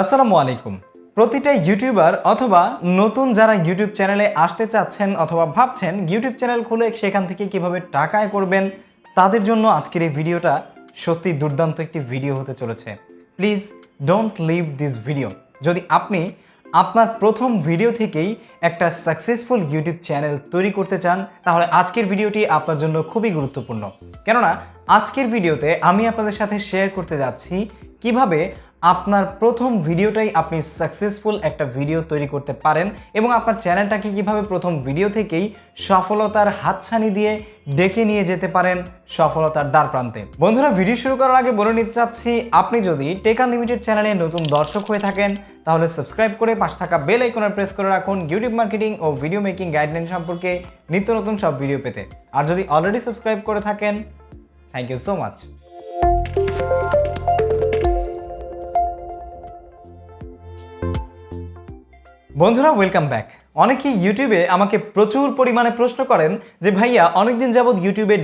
আসসালামু আলাইকুম। প্রতিটা ইউটিউবার অথবা নতুন যারা ইউটিউব চ্যানেলে আসতে চাচ্ছেন অথবা ভাবছেন ইউটিউব চ্যানেল খুলে সেখান থেকে কিভাবে টাকা আয় করবেন, তাদের জন্য আজকের এই ভিডিওটা সত্যি দুর্দান্ত একটি ভিডিও হতে চলেছে। Please don't leave this video. যদি আপনি আপনার প্রথম ভিডিও থেকেই একটা সাকসেসফুল ইউটিউব চ্যানেল তৈরি করতে চান, তাহলে আজকের ভিডিওটি আপনার জন্য খুবই গুরুত্বপূর্ণ। কেননা আজকের ভিডিওতে আমি আপনাদের সাথে শেয়ার করতে যাচ্ছি কিভাবে আপনার প্রথম ভিডিওটাই আপনি সাকসেসফুল একটা ভিডিও তৈরি করতে পারেন এবং আপনার চ্যানেলটাকে কিভাবে প্রথম ভিডিও থেকেই সফলতার হাতছানি দিয়ে ডেকে নিয়ে যেতে পারেন সফলতার দ্বারপ্রান্তে। বন্ধুরা, ভিডিও শুরু করার আগে বলে নিতে চাচ্ছি, আপনি যদি টেক আনলিমিটেড চ্যানেলে নতুন দর্শক হয়ে থাকেন তাহলে সাবস্ক্রাইব করে পাশে থাকা বেল আইকনে প্রেস করে রাখুন ইউটিউব মার্কেটিং ও ভিডিও মেকিং গাইডলাইন সম্পর্কে নিত্য নতুন সব ভিডিও পেতে। আর যদি অলরেডি সাবস্ক্রাইব করে থাকেন, থ্যাংক ইউ সো মাচ। বন্ধুরা, ওয়েলকাম ব্যাক। অনেকেই ইউটিউবে আমাকে প্রচুর পরিমাণে প্রশ্ন করেন যে ভাইয়া, অনেকদিন যাবৎ ইউটিউবে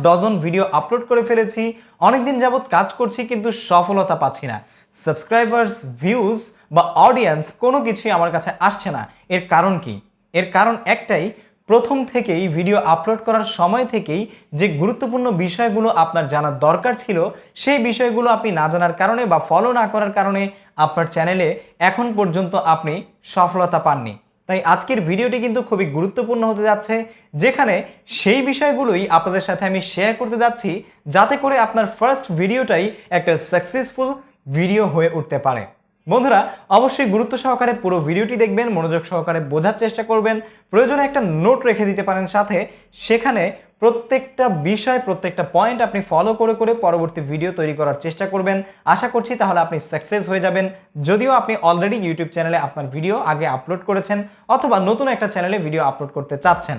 ডজন ভিডিও আপলোড করে ফেলেছি, অনেকদিন যাবৎ কাজ করছি কিন্তু সফলতা পাচ্ছি না, সাবস্ক্রাইবার্স, ভিউজ বা অডিয়েন্স কোনো কিছুই আমার কাছে আসছে না। এর কারণ কি? এর কারণ একটাই, প্রথম থেকেই ভিডিও আপলোড করার সময় থেকেই যে গুরুত্বপূর্ণ বিষয়গুলো আপনার জানার দরকার ছিল সেই বিষয়গুলো আপনি না জানার কারণে বা ফলো না করার কারণে আপনার চ্যানেলে এখন পর্যন্ত আপনি সফলতা পাননি। তাই আজকের ভিডিওটি কিন্তু খুবই গুরুত্বপূর্ণ হতে যাচ্ছে, যেখানে সেই বিষয়গুলোই আপনাদের সাথে আমি শেয়ার করতে যাচ্ছি যাতে করে আপনার ফার্স্ট ভিডিওটাই একটা সাকসেসফুল ভিডিও হয়ে উঠতে পারে। বন্ধুরা, অবশ্যই গুরুত্ব সহকারে পুরো ভিডিওটি দেখবেন, মনোযোগ সহকারে বোঝার চেষ্টা করবেন, প্রয়োজনে একটা নোট রেখে দিতে পারেন সাথে। সেখানে প্রত্যেকটা বিষয়, প্রত্যেকটা পয়েন্ট আপনি ফলো করে করে পরবর্তী ভিডিও তৈরি করার চেষ্টা করবেন। আশা করছি তাহলে আপনি সাকসেস হয়ে যাবেন। যদিও আপনি অলরেডি ইউটিউব চ্যানেলে আপনার ভিডিও আগে আপলোড করেছেন অথবা নতুন একটা চ্যানেলে ভিডিও আপলোড করতে চাচ্ছেন।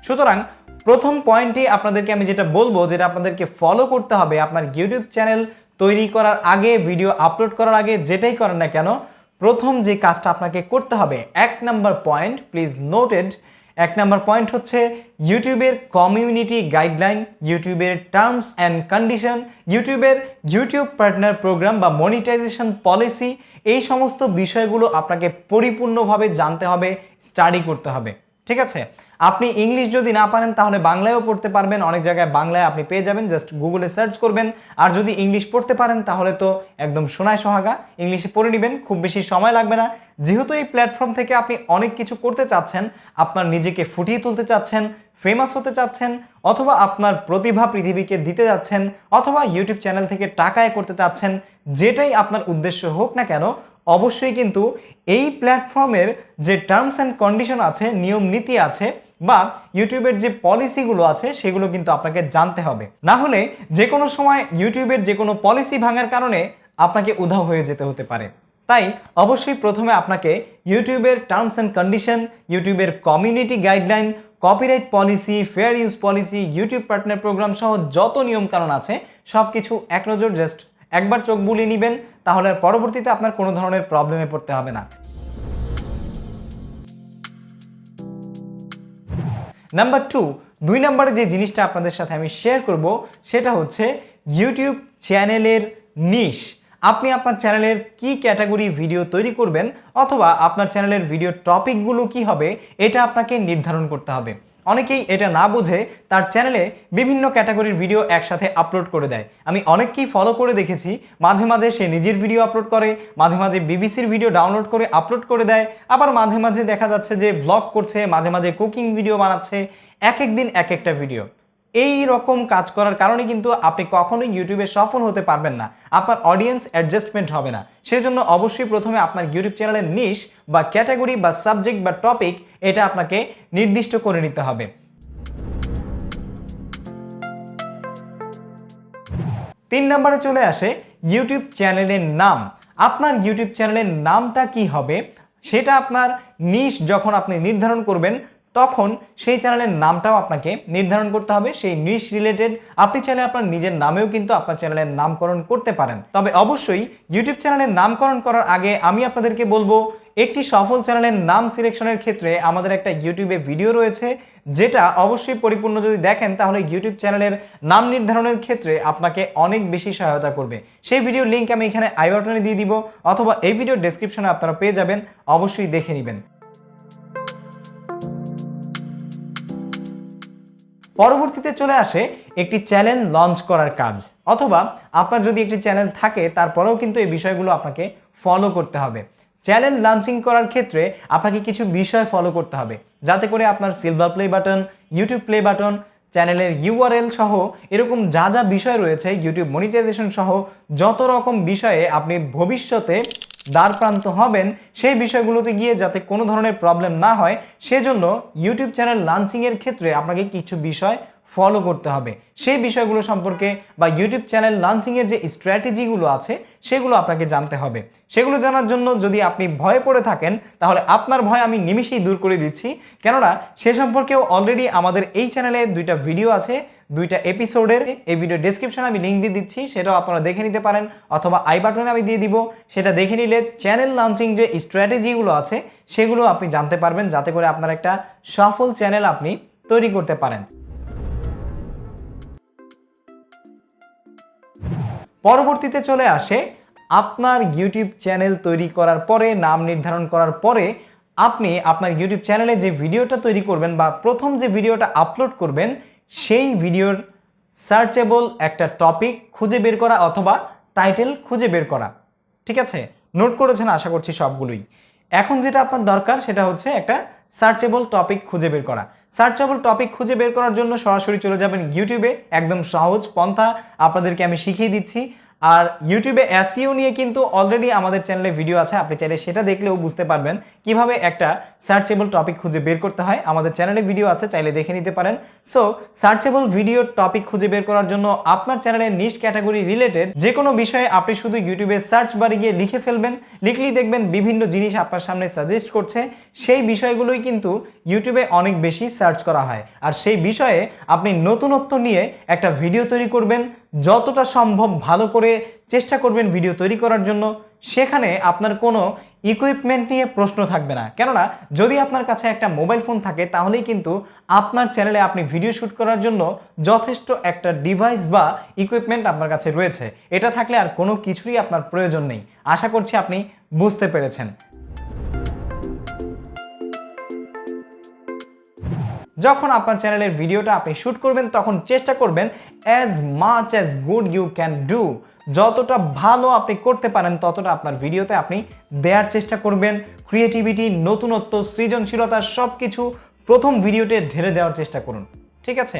সুতরাং প্রথম পয়েন্টে আপনাদেরকে আমি যেটা বলবো, যেটা আপনাদেরকে ফলো করতে হবে আপনার ইউটিউব চ্যানেল তৈরি করার আগে, ভিডিও আপলোড করার আগে, যেটাই করেন না কেন, প্রথম যে কাজটা আপনাকে করতে হবে, 1 number point, please noted, 1 number point হচ্ছে ইউটিউবের কমিউনিটি গাইডলাইন, ইউটিউবের টার্মস অ্যান্ড কন্ডিশন, ইউটিউবের ইউটিউব পার্টনার প্রোগ্রাম বা মনিটাইজেশন পলিসি। এই সমস্ত বিষয়গুলো আপনাকে পরিপূর্ণভাবে জানতে হবে, স্টাডি করতে হবে। ঠিক আছে? আপনি ইংলিশ যদি না পারেন তাহলে বাংলায়ও পড়তে পারবেন, অনেক জায়গায় বাংলায় আপনি পেয়ে যাবেন, জাস্ট গুগলে সার্চ করবেন। আর যদি ইংলিশ পড়তে পারেন তাহলে তো একদম সোনায় সোহাগা, ইংলিশে পড়ে নেবেন, খুব বেশি সময় লাগবে না। যেহেতু এই প্ল্যাটফর্ম থেকে আপনি অনেক কিছু করতে চাচ্ছেন, আপনার নিজেকে ফুটিয়ে তুলতে চাচ্ছেন, ফেমাস হতে চাচ্ছেন, অথবা আপনার প্রতিভা পৃথিবীকে দিতে যাচ্ছেন, অথবা ইউটিউব চ্যানেল থেকে টাকা আয় করতে চাচ্ছেন, যেটাই আপনার উদ্দেশ্য হোক না কেন, অবশ্যই কিন্তু এই প্ল্যাটফর্মের যে টার্মস অ্যান্ড কন্ডিশন আছে, নিয়ম নীতি আছে বা ইউটিউবের যে পলিসিগুলো আছে সেগুলো কিন্তু আপনাকে জানতে হবে। না হলে যে কোনো সময় ইউটিউবের যে কোনো পলিসি ভাঙার কারণে আপনাকে উধাও হয়ে যেতে হতে পারে। তাই অবশ্যই প্রথমে আপনাকে ইউটিউবের টার্মস অ্যান্ড কন্ডিশন, ইউটিউবের community guideline, copyright policy, fair use policy, YouTube partner program সহ যত নিয়মকানুন আছে সব কিছু এক নজর জাস্ট একবার চোখ বুলিয়ে নেবেন, তাহলে আর পরবর্তীতে আপনার কোনো ধরনের প্রবলেমে পড়তে হবে না। নাম্বার 2 নম্বরে যে জিনিসটা আপনাদের সাথে আমি শেয়ার করব সেটা হচ্ছে ইউটিউব চ্যানেলের নিশ। আপনি আপনার চ্যানেলের কি ক্যাটাগরি ভিডিও তৈরি করবেন অথবা আপনার চ্যানেলের ভিডিও টপিকগুলো কি হবে, এটা আপনাকে নির্ধারণ করতে হবে। অনেকেই এটা না বুঝে তার চ্যানেলে বিভিন্ন ক্যাটাগরির ভিডিও একসাথে আপলোড করে দেয়। আমি অনেককেই ফলো করে দেখেছি, মাঝে মাঝে সে নিজের ভিডিও আপলোড করে, মাঝে মাঝে বিবিসির ভিডিও ডাউনলোড করে আপলোড করে দেয়, আবার মাঝে মাঝে দেখা যাচ্ছে যে ব্লগ করছে, মাঝে মাঝে কুকিং ভিডিও বানাচ্ছে, এক এক দিন এক একটা ভিডিও। এই রকম কাজ করার কারণে কিন্তু আপনি কখনোই ইউটিউবে সফল হতে পারবেন না, আপনার অডিয়েন্স অ্যাডজাস্টমেন্ট হবে না। সেজন্য অবশ্যই প্রথমে আপনার ইউটিউব চ্যানেলের নিশ বা ক্যাটাগরি বা সাবজেক্ট বা টপিক, এটা আপনাকে নির্দিষ্ট করে নিতে হবে। 3 নম্বরে চলে আসে ইউটিউব চ্যানেলের নাম। আপনার ইউটিউব চ্যানেলের নামটা কি হবে সেটা আপনার নিশ যখন আপনি নির্ধারণ করবেন, তখন সেই চ্যানেলের নামটাও আপনাকে নির্ধারণ করতে হবে। সেই নিশ রিলেটেড আপনি চাইলে আপনার নিজের নামেও কিন্তু আপনার চ্যানেলের নামকরণ করতে পারেন। তবে অবশ্যই ইউটিউব চ্যানেলের নামকরণ করার আগে আমি আপনাদেরকে বলবো, একটি সফল চ্যানেলের নাম সিলেকশনের ক্ষেত্রে আমাদের একটা ইউটিউবে ভিডিও রয়েছে, যেটা অবশ্যই পরিপূর্ণ যদি দেখেন তাহলে ইউটিউব চ্যানেলের নাম নির্ধারণের ক্ষেত্রে আপনাকে অনেক বেশি সহায়তা করবে। সেই ভিডিওর লিঙ্ক আমি এখানে আই বাটনে দিয়ে দিব, অথবা এই ভিডিওর ডেসক্রিপশনে আপনারা পেয়ে যাবেন, অবশ্যই দেখে নেবেন। পরবর্তীতে চলে আসে একটি চ্যানেল লঞ্চ করার কাজ, অথবা আপনার যদি একটি চ্যানেল থাকে তারপরেও কিন্তু এই বিষয়গুলো আপনাকে ফলো করতে হবে। চ্যানেল লঞ্চিং করার ক্ষেত্রে আপনাকে কিছু বিষয় ফলো করতে হবে, যাতে করে আপনার silver play button, YouTube play button, চ্যানেলের ইউআরএল সহ এরকম যা যা বিষয় রয়েছে, ইউটিউব মনিটাইজেশন সহ যত রকম বিষয়ে আপনি ভবিষ্যতে দ্বারপ্রান্ত হবেন, সেই বিষয়গুলোতে গিয়ে যাতে কোনো ধরনের প্রবলেম না হয়, সেজন্য ইউটিউব চ্যানেল লঞ্চিংয়ের ক্ষেত্রে আপনাকে কিছু বিষয় ফলো করতে হবে। সেই বিষয়গুলো সম্পর্কে বা ইউটিউব চ্যানেল লঞ্চিংয়ের যে স্ট্র্যাটেজিগুলো আছে সেগুলো আপনাকে জানতে হবে। সেগুলো জানার জন্য যদি আপনি ভয় পড়ে থাকেন তাহলে আপনার ভয় আমি নিমিষেই দূর করে দিচ্ছি, কেননা সে সম্পর্কেও অলরেডি আমাদের এই চ্যানেলে 2টা ভিডিও আছে, 2টা এপিসোডের। এই ভিডিও ডেসক্রিপশনে আমি লিঙ্ক দিয়ে দিচ্ছি, সেটাও আপনারা দেখে নিতে পারেন, অথবা আই বাটনে আমি দিয়ে দিব। সেটা দেখে নিলে চ্যানেল লঞ্চিং যে স্ট্র্যাটেজিগুলো আছে সেগুলো আপনি জানতে পারবেন, যাতে করে আপনার একটা সফল চ্যানেল আপনি তৈরি করতে পারেন। পরবর্তীতে চলে আসে আপনার ইউটিউব চ্যানেল তৈরি করার পরে, নাম নির্ধারণ করার পরে আপনি আপনার ইউটিউব চ্যানেলে যে ভিডিওটা তৈরি করবেন বা প্রথম যে ভিডিওটা আপলোড করবেন, সেই ভিডিওর সার্চেবল একটা টপিক খুঁজে বের করা অথবা টাইটেল খুঁজে বের করা। ঠিক আছে, নোট করেছেন আশা করছি সবগুলোই। এখন যেটা আপনার দরকার সেটা হচ্ছে একটা সার্চেবল টপিক খুঁজে বের করা। সার্চেবল টপিক খুঁজে বের করার জন্য সরাসরি চলে যাবেন ইউটিউবে, একদম সহজ পন্থা আপনাদেরকে আমি শিখিয়ে দিচ্ছি। আর ইউটিউবে এসইও নিয়ে কিন্তু অলরেডি আমাদের চ্যানেলে ভিডিও আছে, আপনি চাইলে সেটা দেখলেও বুঝতে পারবেন কিভাবে একটা সার্চেবল টপিক খুঁজে বের করতে হয়। আমাদের চ্যানেলে ভিডিও আছে, চাইলে দেখে নিতে পারেন। সো সার্চেবল ভিডিও টপিক খুঁজে বের করার জন্য আপনার চ্যানেলের নিশ ক্যাটাগরি রিলেটেড যে কোনো বিষয়ে আপনি শুধু ইউটিউবে সার্চ বারে গিয়ে লিখে ফেলবেন, লিখলেই দেখবেন বিভিন্ন জিনিস আপনার সামনে সাজেস্ট করছে। সেই বিষয়গুলোই কিন্তু ইউটিউবে অনেক বেশি সার্চ করা হয়, আর সেই বিষয়ে আপনি নতুনত্ব নিয়ে একটা ভিডিও তৈরি করবেন, যতটা সম্ভব ভালো করে চেষ্টা করবেন ভিডিও তৈরি করার জন্য। সেখানে আপনার কোনো ইকুইপমেন্ট নিয়ে প্রশ্ন থাকবে না, কেননা যদি আপনার কাছে একটা মোবাইল ফোন থাকে তাহলেই কিন্তু আপনার চ্যানেলে আপনি ভিডিও শ্যুট করার জন্য যথেষ্ট একটা ডিভাইস বা ইকুইপমেন্ট আপনার কাছে রয়েছে। এটা থাকলে আর কোনো কিছুরই আপনার প্রয়োজন নেই। আশা করছি আপনি বুঝতে পেরেছেন। যখন আপনার চ্যানেলের ভিডিওটা আপনি শ্যুট করবেন তখন চেষ্টা করবেন as much as good you can do, যতটা ভালো আপনি করতে পারেন ততটা আপনার ভিডিওতে আপনি দেওয়ার চেষ্টা করবেন। ক্রিয়েটিভিটি, নতুনত্ব, সৃজনশীলতা সব কিছু প্রথম ভিডিওতে ঢেলে দেওয়ার চেষ্টা করুন। ঠিক আছে?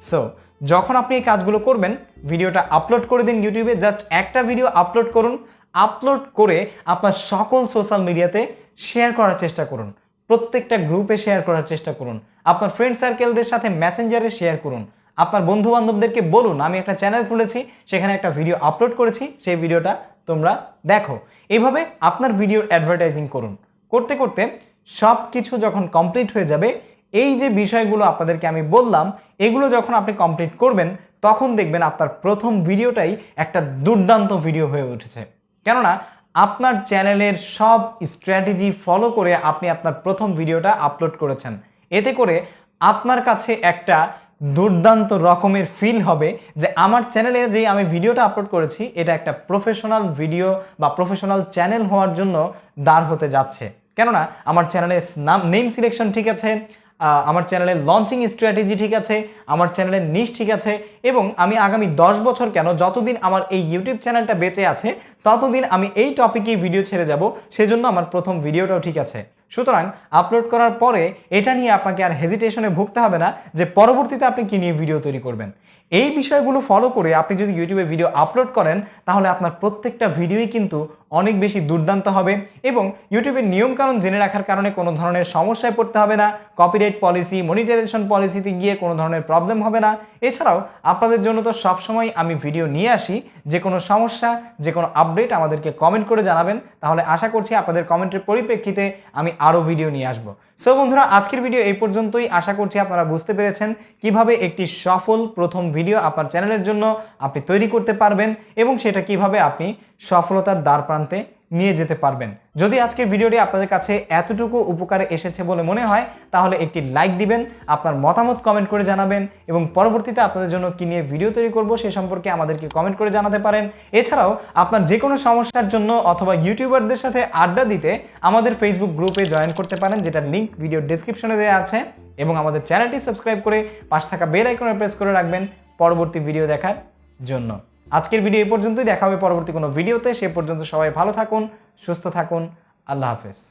সো যখন আপনি এই কাজগুলো করবেন, ভিডিওটা আপলোড করে দিন ইউটিউবে। জাস্ট একটা ভিডিও আপলোড করুন, আপলোড করে আপনার সকল সোশ্যাল মিডিয়াতে শেয়ার করার চেষ্টা করুন, প্রত্যেকটা গ্রুপে শেয়ার করার চেষ্টা করুন, আপনার ফ্রেন্ড সার্কেলদের সাথে মেসেঞ্জারে শেয়ার করুন, আপনার বন্ধু বান্ধবদেরকে বলুন আমি একটা চ্যানেল খুলেছি, সেখানে একটা ভিডিও আপলোড করেছি, সেই ভিডিওটা তোমরা দেখো। এইভাবে আপনার ভিডিওর অ্যাডভার্টাইজিং করুন। করতে করতে সব কিছু যখন কমপ্লিট হয়ে যাবে, এই যে বিষয়গুলো আপনাদেরকে আমি বললাম, এগুলো যখন আপনি কমপ্লিট করবেন তখন দেখবেন আপনার প্রথম ভিডিওটাই একটা দুর্দান্ত ভিডিও হয়ে উঠেছে। কেননা আপনার চ্যানেলের সব স্ট্র্যাটেজি ফলো করে আপনি আপনার প্রথম ভিডিওটা আপলোড করেছেন। এতে করে আপনার কাছে একটা দুর্দান্ত রকমের ফিল হবে যে আমার চ্যানেলে যে আমি ভিডিওটা আপলোড করেছি এটা একটা প্রফেশনাল ভিডিও বা প্রফেশনাল চ্যানেল হওয়ার জন্য দাঁড় হতে যাচ্ছে। কেননা আমার চ্যানেলের নেম সিলেকশন ঠিক আছে, আমার চ্যানেলের লঞ্চিং স্ট্র্যাটেজি ঠিক আছে, আমার চ্যানেলের নিশ ঠিক আছে, এবং আমি আগামী 10 বছর কেন, যতদিন আমার এই ইউটিউব চ্যানেলটা বেঁচে আছে ততদিন আমি এই টপিকেই ভিডিও ছেড়ে যাব, সেজন্য আমার প্রথম ভিডিওটাও ঠিক আছে। সুতরাং আপলোড করার পরে এটা নিয়ে আপনাকে আর হেজিটেশনে ভুগতে হবে না যে পরবর্তীতে আপনি কী নিয়ে ভিডিও তৈরি করবেন। এই বিষয়গুলো ফলো করে আপনি যদি ইউটিউবে ভিডিও আপলোড করেন তাহলে আপনার প্রত্যেকটা ভিডিওই কিন্তু অনেক বেশি দুর্দান্ত হবে, এবং ইউটিউবের নিয়মকানুন জেনে রাখার কারণে কোনো ধরনের সমস্যায় পড়তে হবে না, কপিরাইট পলিসি, মনিটাইজেশন পলিসিতে গিয়ে কোনো ধরনের প্রবলেম হবে না। এছাড়াও আপনাদের জন্য তো সবসময় আমি ভিডিও নিয়ে আসি, যে কোনো সমস্যা, যে কোনো আপডেট আমাদেরকে কমেন্ট করে জানাবেন, তাহলে আশা করছি আপনাদের কমেন্টের পরিপ্রেক্ষিতে আমি আরও ভিডিও নিয়ে আসবো। সো বন্ধুরা, আজকের ভিডিও এই পর্যন্তই। আশা করছি আপনারা বুঝতে পেরেছেন কিভাবে একটি সফল প্রথম ভিডিও আপনার চ্যানেলের জন্য আপনি তৈরি করতে পারবেন এবং সেটা কিভাবে আপনি সফলতার দ্বার প্রান্তে নিয়ে যেতে পারবেন। যদি আজকের ভিডিওটি আপনাদের কাছে এতটুকু উপকারে এসেছে বলে মনে হয় তাহলে একটি লাইক দিবেন, আপনার মতামত কমেন্ট করে জানাবেন এবং পরবর্তীতে আপনাদের জন্য কী নিয়ে ভিডিও তৈরি করব সে সম্পর্কে আমাদেরকে কমেন্ট করে জানাতে পারেন। এছাড়াও আপনার যে কোনো সমস্যার জন্য অথবা ইউটিউবারদের সাথে আড্ডা দিতে আমাদের ফেসবুক গ্রুপে জয়েন করতে পারেন, যেটার লিঙ্ক ভিডিও ডেসক্রিপশনে দেওয়া আছে, এবং আমাদের চ্যানেলটি সাবস্ক্রাইব করে পাশে থাকা বেল আইকনে প্রেস করে রাখবেন পরবর্তী ভিডিও দেখার জন্য। আজকের ভিডিও এই পর্যন্তই, দেখা হবে পরবর্তী কোনো ভিডিওতে। সে পর্যন্ত সবাই ভালো থাকুন, সুস্থ থাকুন। আল্লাহ হাফেজ।